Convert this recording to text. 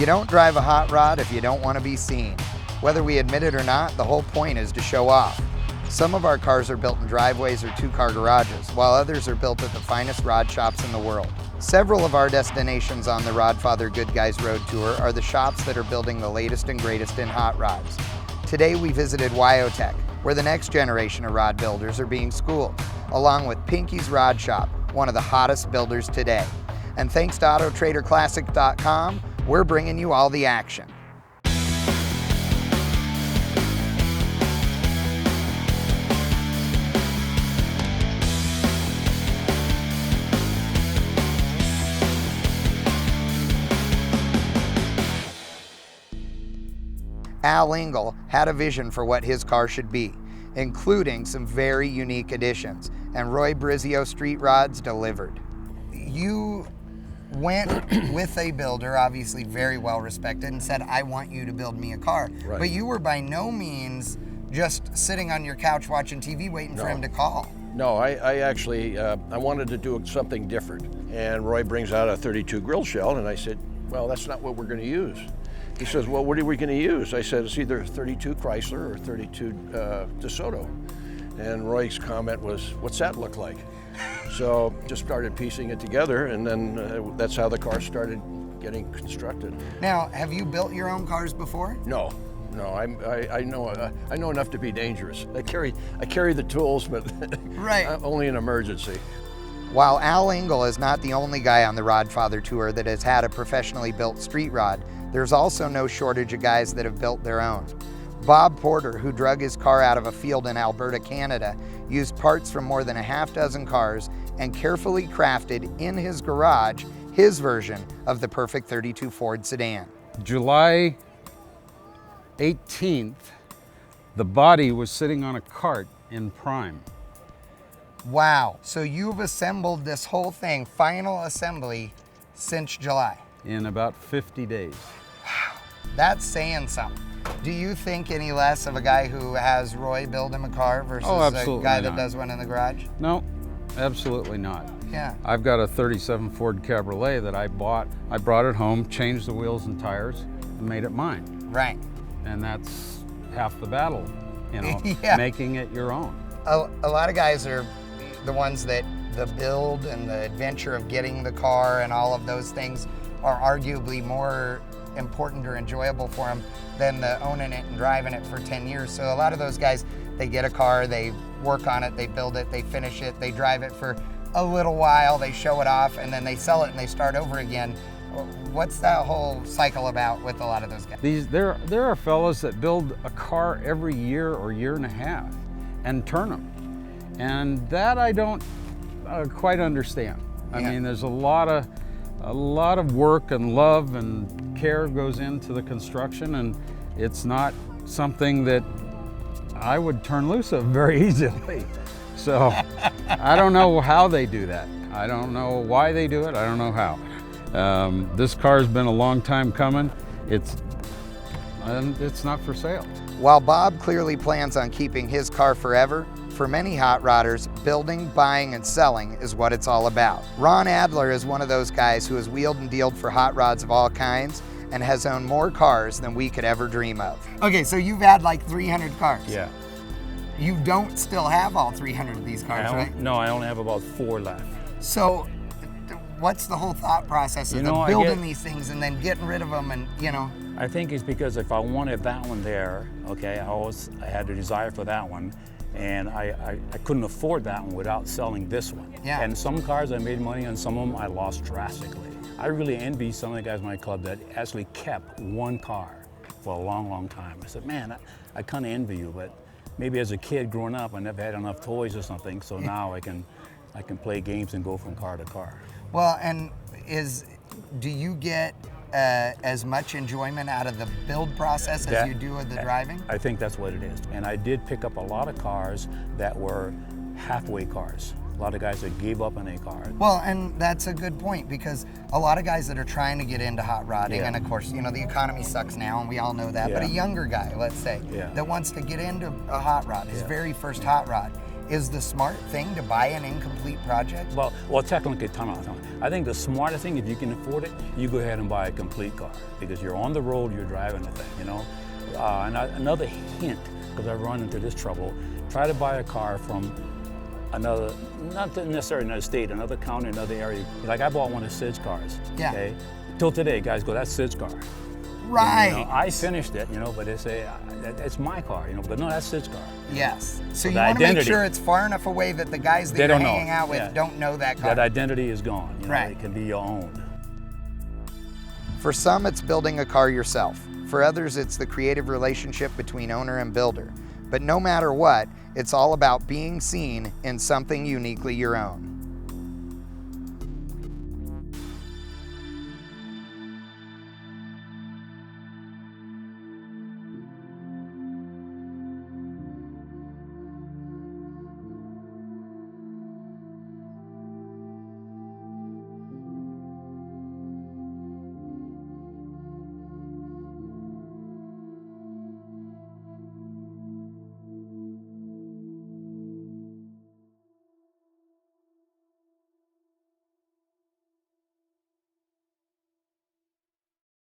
You don't drive a hot rod if you don't want to be seen. Whether we admit it or not, the whole point is to show off. Some of our cars are built in driveways or two-car garages, while others are built at the finest rod shops in the world. Several of our destinations on the Rodfather Goodguys Road Tour are the shops that are building the latest and greatest in hot rods. Today we visited Wyotech, where the next generation of rod builders are being schooled, along with Pinkees Rod Shop, one of the hottest builders today. And thanks to AutoTradersClassic.com, we're bringing you all the action. Engel had a vision for what his car should be, including some very unique additions, and Andy Brizio Street Rods delivered. You went with a builder, obviously very well respected, and said, I want you to build me a car. Right. But you were by no means just sitting on your couch watching TV waiting for him to call. No, I actually, I wanted to do something different. And Roy brings out a 32 grill shell, and I said, well, that's not what we're going to use. He says, well, what are we going to use? I said, it's either 32 Chrysler or 32 DeSoto. And Roy's comment was, what's that look like? So just started piecing it together, and then that's how the car started getting constructed. Now, have you built your own cars before? No, I know enough to be dangerous. I carry the tools, but right. Only in emergency. While Engel is not the only guy on the Rodfather Tour that has had a professionally built street rod, there's also no shortage of guys that have built their own. Bob Porter, who drug his car out of a field in Alberta, Canada, used parts from more than a half dozen cars and carefully crafted in his garage his version of the perfect 32 Ford sedan. July 18th, the body was sitting on a cart in Prime. Wow, so you've assembled this whole thing, final assembly, since July? In about 50 days. Wow, that's saying something. Do you think any less of a guy who has Roy build him a car versus a guy that does one in the garage? No, absolutely not. Yeah. I've got a 37 Ford Cabriolet that I bought. I brought it home, changed the wheels and tires, and made it mine. Right. And that's half the battle, you know, yeah. Making it your own. A lot of guys are the ones that the build and the adventure of getting the car and all of those things are arguably more important or enjoyable for them than the owning it and driving it for 10 years. So a lot of those guys, they get a car, they work on it, they build it, they finish it, they drive it for a little while, they show it off, and then they sell it and they start over again. What's that whole cycle about with a lot of those guys? There are fellas that build a car every year or year and a half and turn them. And that I don't quite understand. I mean, there's a lot of work and love and care goes into the construction, and it's not something that I would turn loose of very easily. So I don't know how they do that. I don't know why they do it. I don't know how. This car's been a long time coming. It's not for sale. While Bob clearly plans on keeping his car forever, for many hot rodders, building, buying, and selling is what it's all about. Ron Adler is one of those guys who has wheeled and dealed for hot rods of all kinds and has owned more cars than we could ever dream of. Okay, so you've had like 300 cars. Yeah. You don't still have all 300 of these cars, right? No, I only have about 4 left. So what's the whole thought process of building these things and then getting rid of them and, you know? I think it's because if I wanted that one there, okay, I had the desire for that one, and I couldn't afford that one without selling this one. Yeah. And some cars I made money on, some of them I lost drastically. I really envy some of the guys in my club that actually kept one car for a long, long time. I said, man, I kind of envy you, but maybe as a kid growing up, I never had enough toys or something, so now I can play games and go from car to car. Well, and do you get as much enjoyment out of the build process as you do of the driving? I think that's what it is. And I did pick up a lot of cars that were halfway cars. A lot of guys that gave up on a car. Well, and that's a good point, because a lot of guys that are trying to get into hot rodding, and of course, you know, the economy sucks now and we all know that, but a younger guy, let's say, that wants to get into a hot rod, his very first hot rod, Is the smart thing to buy an incomplete project? Well, technically, time out. I think the smarter thing, if you can afford it, you go ahead and buy a complete car because you're on the road, you're driving the thing, you know. And another hint, because I've run into this trouble, try to buy a car from another, not necessarily another state, another county, another area. Like I bought one of Sid's cars. Yeah. Okay? Till today, guys go, that's Sid's car. Right. And, you know, I finished it, you know, but they say, it's my car, you know, but no, that's Sid's car. Yes. So you the want to make identity. sure it's far enough away that the guys that They you're don't know. hanging out with Yeah. don't know that car. That identity is gone, you know, Right. it can be your own. For some, it's building a car yourself. For others, it's the creative relationship between owner and builder. But no matter what, it's all about being seen in something uniquely your own.